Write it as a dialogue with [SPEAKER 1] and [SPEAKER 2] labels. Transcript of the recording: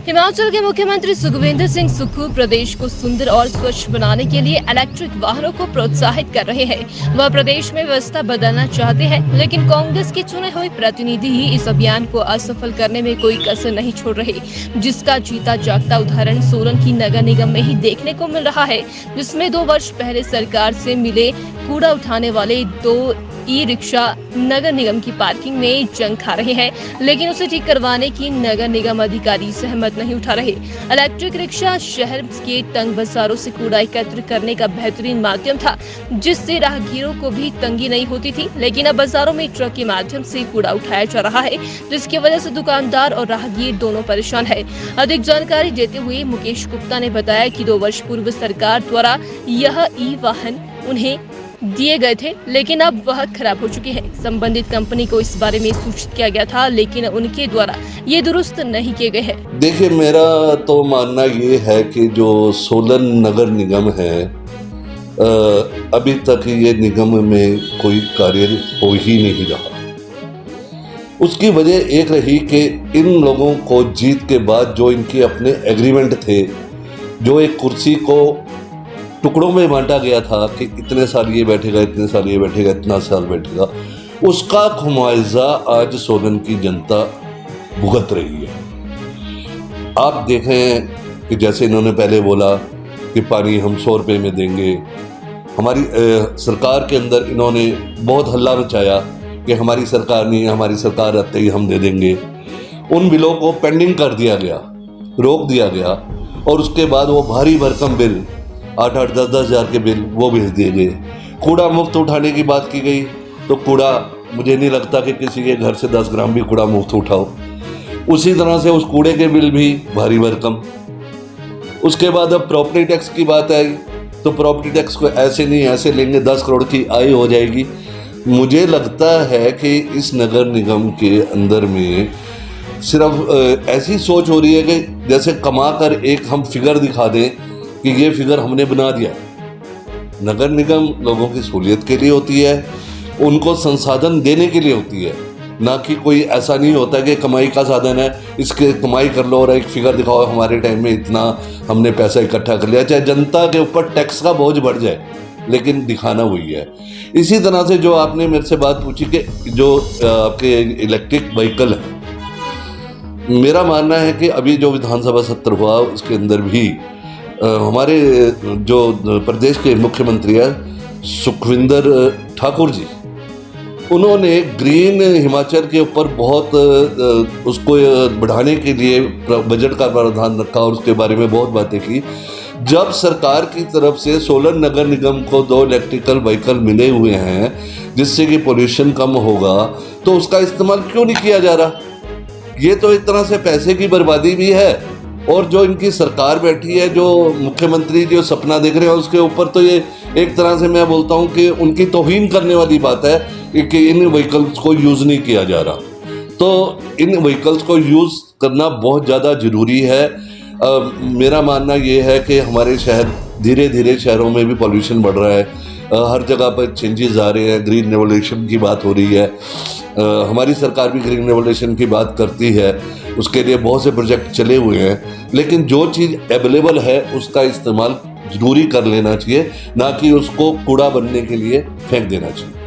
[SPEAKER 1] हिमाचल के मुख्यमंत्री सुखविंदर सिंह सुक्खू प्रदेश को सुंदर और स्वच्छ बनाने के लिए इलेक्ट्रिक वाहनों को प्रोत्साहित कर रहे हैं। वह प्रदेश में व्यवस्था बदलना चाहते हैं, लेकिन कांग्रेस के चुने हुए प्रतिनिधि ही इस अभियान को असफल करने में कोई कसर नहीं छोड़ रहे, जिसका जीता जागता उदाहरण सोलन की नगर निगम में ही देखने को मिल रहा है, जिसमें 2 वर्ष पहले सरकार से मिले कूड़ा उठाने वाले 2 ई-रिक्शा नगर निगम की पार्किंग में जंग खा रहे हैं, लेकिन उसे ठीक करवाने की नगर निगम अधिकारी सहमत नहीं उठा रहे। इलेक्ट्रिक रिक्शा शहर के तंग बाजारों से कूड़ा एकत्र करने का बेहतरीन माध्यम था, जिससे राहगीरों को भी तंगी नहीं होती थी, लेकिन अब बाजारों में ट्रक के माध्यम से कूड़ा उठाया जा रहा है, जिसकी वजह से दुकानदार और राहगीर दोनों परेशान है। अधिक जानकारी देते हुए मुकेश गुप्ता ने बताया कि 2 वर्ष पूर्व सरकार द्वारा यह ई वाहन उन्हें दिए गए थे, लेकिन अब वह खराब हो चुके हैं। संबंधित कंपनी को इस बारे में सूचित किया गया था, लेकिन उनके द्वारा ये दुरुस्त नहीं किए गए हैं।
[SPEAKER 2] देखिए, मेरा तो मानना ये है कि जो सोलन नगर निगम है, अभी तक ये निगम में कोई कार्य हो ही नहीं रहा। उसकी वजह एक रही कि इन लोगों को जीत के बाद जो इनके अपने एग्रीमेंट थे, जो एक कुर्सी को टुकड़ों में बांटा गया था कि इतने साल ये बैठेगा, इतने साल ये बैठेगा, इतना साल बैठेगा, उसका खुमावजा आज सोलन की जनता भुगत रही है। आप देखें कि जैसे इन्होंने पहले बोला कि पानी हम 100 रुपये में देंगे, हमारी सरकार के अंदर इन्होंने बहुत हल्ला मचाया कि हमारी सरकार नहीं है, हमारी सरकार आते ही हम दे देंगे। उन बिलों को पेंडिंग कर दिया गया, रोक दिया गया, और उसके बाद वो भारी भरकम बिल 8-8, 10-10 हज़ार के बिल वो भेज दिए गए। कूड़ा मुफ्त उठाने की बात की गई, तो कूड़ा मुझे नहीं लगता कि किसी के घर से 10 ग्राम भी कूड़ा मुफ्त उठाओ। उसी तरह से उस कूड़े के बिल भी भारी भरकम। उसके बाद अब प्रॉपर्टी टैक्स की बात आई, तो प्रॉपर्टी टैक्स को ऐसे नहीं ऐसे लेंगे, 10 करोड़ की आय हो जाएगी। मुझे लगता है कि इस नगर निगम के अंदर में सिर्फ ऐसी सोच हो रही है कि जैसे कमा कर एक हम फिगर दिखा दें कि ये फिगर हमने बना दिया। नगर निगम लोगों की सहूलियत के लिए होती है, उनको संसाधन देने के लिए होती है, ना कि कोई ऐसा नहीं होता कि कमाई का साधन है, इसके कमाई कर लो और एक फिगर दिखाओ, हमारे टाइम में इतना हमने पैसा इकट्ठा कर लिया। चाहे जनता के ऊपर टैक्स का बोझ बढ़ जाए, लेकिन दिखाना वही है। इसी तरह से जो आपने मेरे से बात पूछी कि जो आपके इलेक्ट्रिक व्हीकल है, मेरा मानना है कि अभी जो विधानसभा सत्र हुआ उसके अंदर भी हमारे जो प्रदेश के मुख्यमंत्री हैं सुखविंदर ठाकुर जी, उन्होंने ग्रीन हिमाचल के ऊपर बहुत उसको बढ़ाने के लिए बजट का प्रावधान रखा और उसके बारे में बहुत बातें की। जब सरकार की तरफ से सोलन नगर निगम को 2 इलेक्ट्रिकल व्हीकल मिले हुए हैं जिससे कि पोल्यूशन कम होगा, तो उसका इस्तेमाल क्यों नहीं किया जा रहा? ये तो एक तरह से पैसे की बर्बादी भी है। और जो इनकी सरकार बैठी है, जो मुख्यमंत्री जो सपना देख रहे हैं, उसके ऊपर तो ये एक तरह से मैं बोलता हूँ कि उनकी तौहीन करने वाली बात है कि इन व्हीकल्स को यूज़ नहीं किया जा रहा। तो इन व्हीकल्स को यूज़ करना बहुत ज़्यादा ज़रूरी है। मेरा मानना ये है कि हमारे शहर धीरे धीरे शहरों में भी पॉल्यूशन बढ़ रहा है, हर जगह पर चेंजेस आ रहे हैं, ग्रीन रेवोल्यूशन की बात हो रही है। हमारी सरकार भी ग्रीन रेवोल्यूशन की बात करती है, उसके लिए बहुत से प्रोजेक्ट चले हुए हैं, लेकिन जो चीज़ अवेलेबल है उसका इस्तेमाल ज़रूरी कर लेना चाहिए, ना कि उसको कूड़ा बनने के लिए फेंक देना चाहिए।